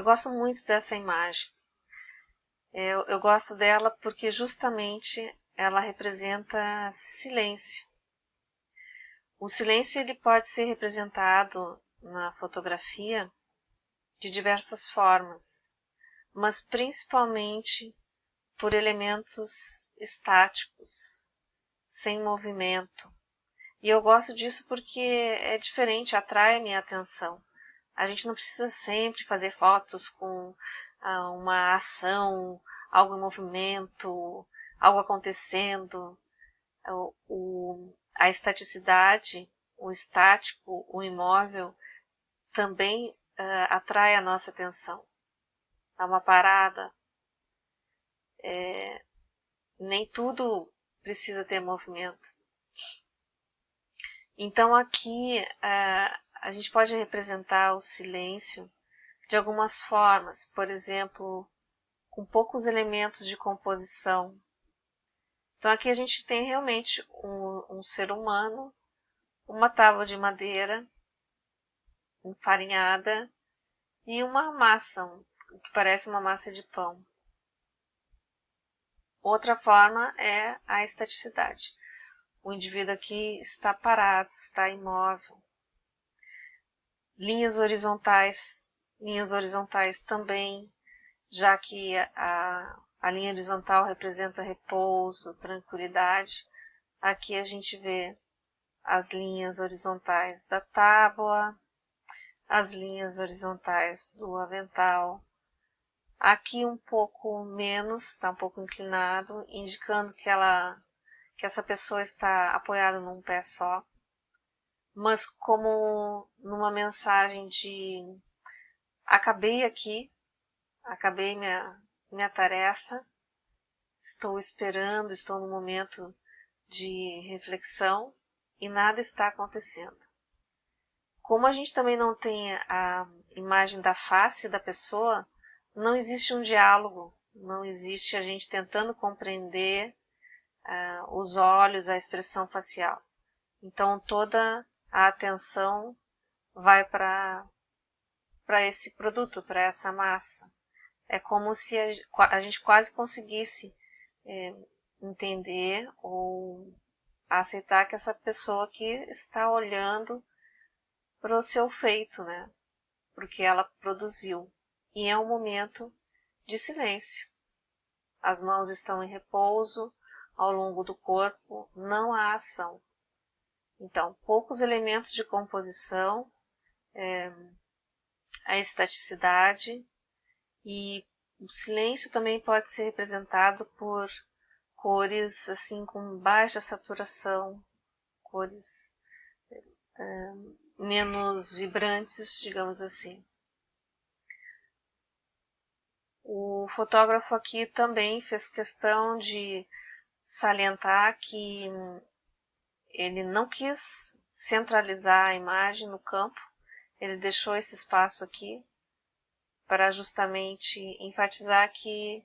Eu gosto muito dessa imagem. Eu gosto dela porque justamente ela representa silêncio. O silêncio ele pode ser representado na fotografia de diversas formas, mas principalmente por elementos estáticos, sem movimento. E eu gosto disso porque é diferente, atrai a minha atenção. A gente não precisa sempre fazer fotos com uma ação, algo em movimento, algo acontecendo. A estaticidade, o estático, o imóvel, também atrai a nossa atenção. Há uma parada. Nem tudo precisa ter movimento. Então aqui a gente pode representar o silêncio de algumas formas, por exemplo, com poucos elementos de composição. Então aqui a gente tem realmente um ser humano, uma tábua de madeira enfarinhada e uma massa, que parece uma massa de pão. Outra forma é a estaticidade. O indivíduo aqui está parado, está imóvel. Linhas horizontais também, já que a linha horizontal representa repouso, tranquilidade. Aqui a gente vê as linhas horizontais da tábua, as linhas horizontais do avental. Aqui um pouco menos, está um pouco inclinado, indicando que essa pessoa está apoiada num pé só. Mas como numa mensagem de acabei minha tarefa, estou esperando, estou no momento de reflexão e nada está acontecendo. Como a gente também não tem a imagem da face da pessoa, não existe um diálogo, não existe a gente tentando compreender os olhos, a expressão facial. Então toda a atenção vai para esse produto, para essa massa. É como se a gente quase conseguisse entender ou aceitar que essa pessoa aqui está olhando para o seu feito, né? Porque ela produziu. E é um momento de silêncio. As mãos estão em repouso ao longo do corpo, não há ação. Então, poucos elementos de composição, a estaticidade e o silêncio também pode ser representado por cores assim com baixa saturação, cores menos vibrantes, digamos assim. O fotógrafo aqui também fez questão de salientar que ele não quis centralizar a imagem no campo, ele deixou esse espaço aqui para justamente enfatizar que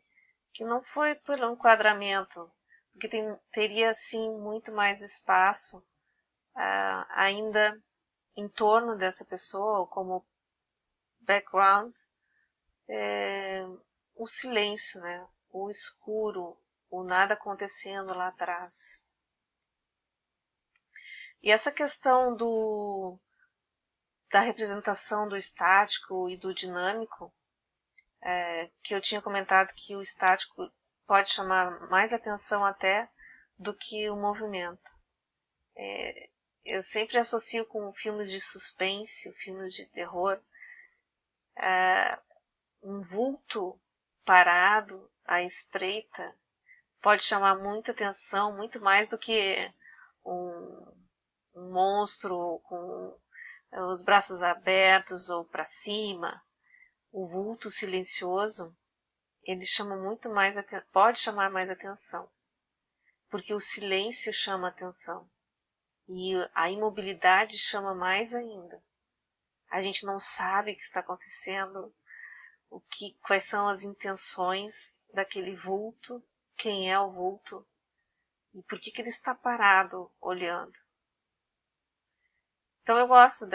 não foi por um enquadramento, porque teria sim muito mais espaço ainda em torno dessa pessoa, como background, o silêncio, né? O escuro, o nada acontecendo lá atrás. E essa questão da representação do estático e do dinâmico, que eu tinha comentado que o estático pode chamar mais atenção até do que o movimento. Eu sempre associo com filmes de suspense, filmes de terror, um vulto parado à espreita pode chamar muita atenção, muito mais do que um monstro com os braços abertos ou para cima. O vulto silencioso, ele chama muito mais pode chamar mais atenção, porque o silêncio chama atenção e a imobilidade chama mais ainda. A gente não sabe o que está acontecendo, quais são as intenções daquele vulto, quem é o vulto e por que ele está parado olhando. Então eu gosto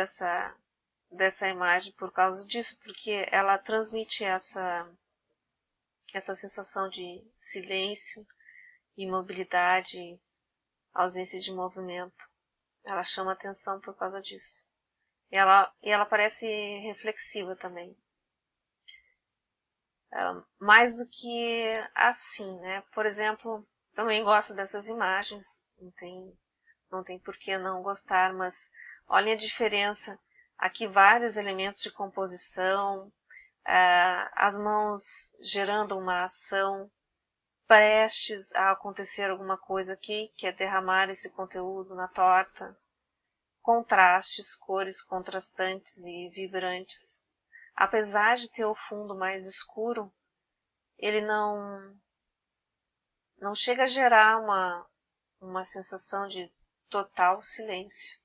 dessa imagem por causa disso, porque ela transmite essa sensação de silêncio, imobilidade, ausência de movimento. Ela chama atenção por causa disso. E ela parece reflexiva também. Mais do que assim, né? Por exemplo, também gosto dessas imagens, não tem por que não gostar, mas olhem a diferença. Aqui vários elementos de composição, as mãos gerando uma ação, prestes a acontecer alguma coisa aqui, que é derramar esse conteúdo na torta. Contrastes, cores contrastantes e vibrantes. Apesar de ter o fundo mais escuro, ele não chega a gerar uma sensação de total silêncio.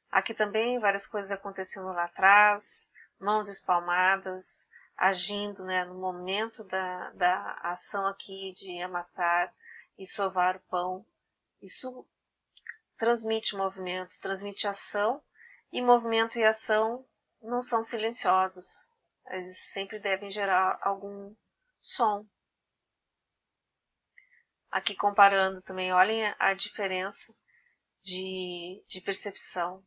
Aqui também várias coisas acontecendo lá atrás, mãos espalmadas, agindo, né, no momento da ação aqui de amassar e sovar o pão. Isso transmite movimento, transmite ação, e movimento e ação não são silenciosos. Eles sempre devem gerar algum som. Aqui comparando também, olhem a diferença de percepção.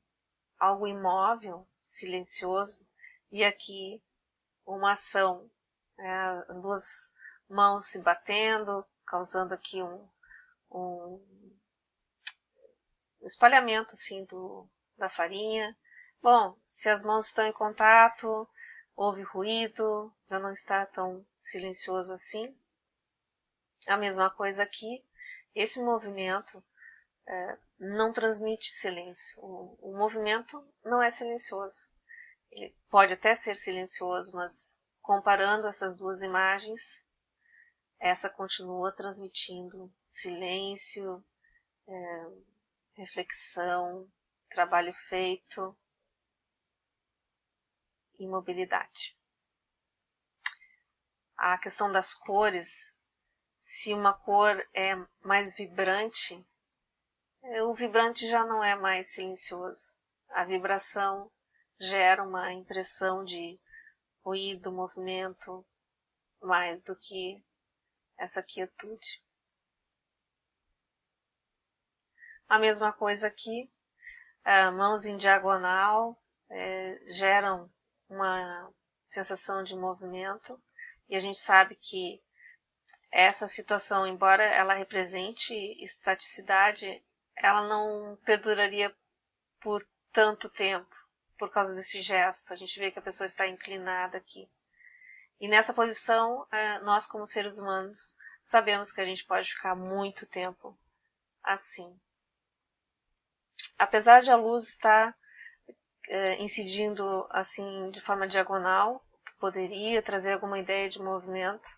Algo imóvel, silencioso, e aqui uma ação, as duas mãos se batendo, causando aqui um espalhamento assim da farinha. Bom, se as mãos estão em contato, houve ruído, já não está tão silencioso assim. A mesma coisa aqui, esse movimento não transmite silêncio. O movimento não é silencioso. Ele pode até ser silencioso, mas comparando essas duas imagens, essa continua transmitindo silêncio, reflexão, trabalho feito e mobilidade. A questão das cores, se uma cor é mais vibrante, o vibrante já não é mais silencioso. A vibração gera uma impressão de ruído, movimento, mais do que essa quietude. A mesma coisa aqui, mãos em diagonal geram uma sensação de movimento, e a gente sabe que essa situação, embora ela represente estaticidade, ela não perduraria por tanto tempo, por causa desse gesto. A gente vê que a pessoa está inclinada aqui. E nessa posição, nós como seres humanos sabemos que a gente pode ficar muito tempo assim. Apesar de a luz estar incidindo assim de forma diagonal, poderia trazer alguma ideia de movimento,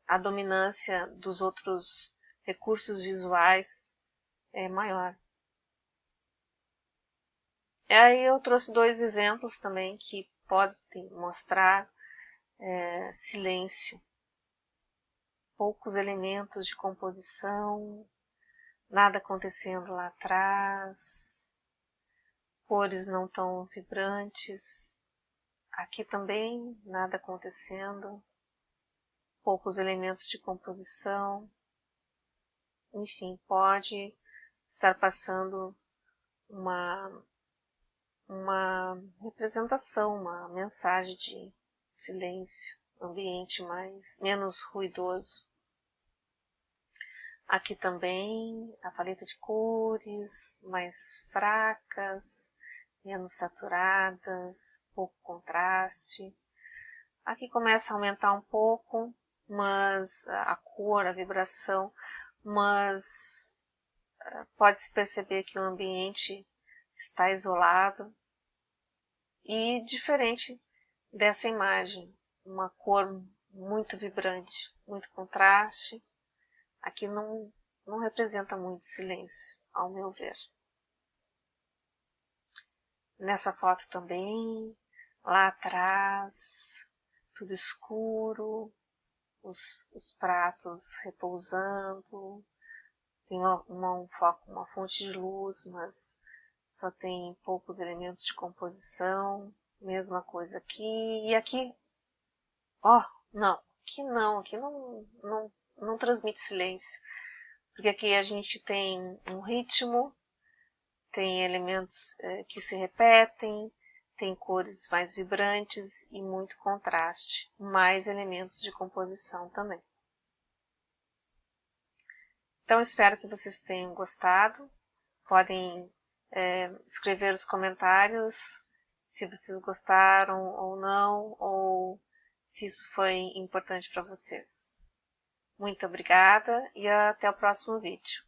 a dominância dos outros recursos visuais é maior. E aí eu trouxe dois exemplos também que podem mostrar silêncio. Poucos elementos de composição, nada acontecendo lá atrás, cores não tão vibrantes. Aqui também nada acontecendo, poucos elementos de composição. Enfim, pode estar passando uma representação, uma mensagem de silêncio, ambiente menos ruidoso. Aqui também a paleta de cores mais fracas, menos saturadas, pouco contraste. Aqui começa a aumentar um pouco, mas a cor, a vibração, mas pode-se perceber que o ambiente está isolado e diferente dessa imagem, uma cor muito vibrante, muito contraste. Aqui não representa muito silêncio, ao meu ver. Nessa foto também, lá atrás, tudo escuro, os pratos repousando, tem uma fonte de luz, mas só tem poucos elementos de composição. Mesma coisa aqui. E aqui, ó, não, aqui não transmite silêncio. Porque aqui a gente tem um ritmo, tem elementos que se repetem, tem cores mais vibrantes e muito contraste, mais elementos de composição também. Então, espero que vocês tenham gostado. Podem escrever os comentários se vocês gostaram ou não, ou se isso foi importante para vocês. Muito obrigada e até o próximo vídeo.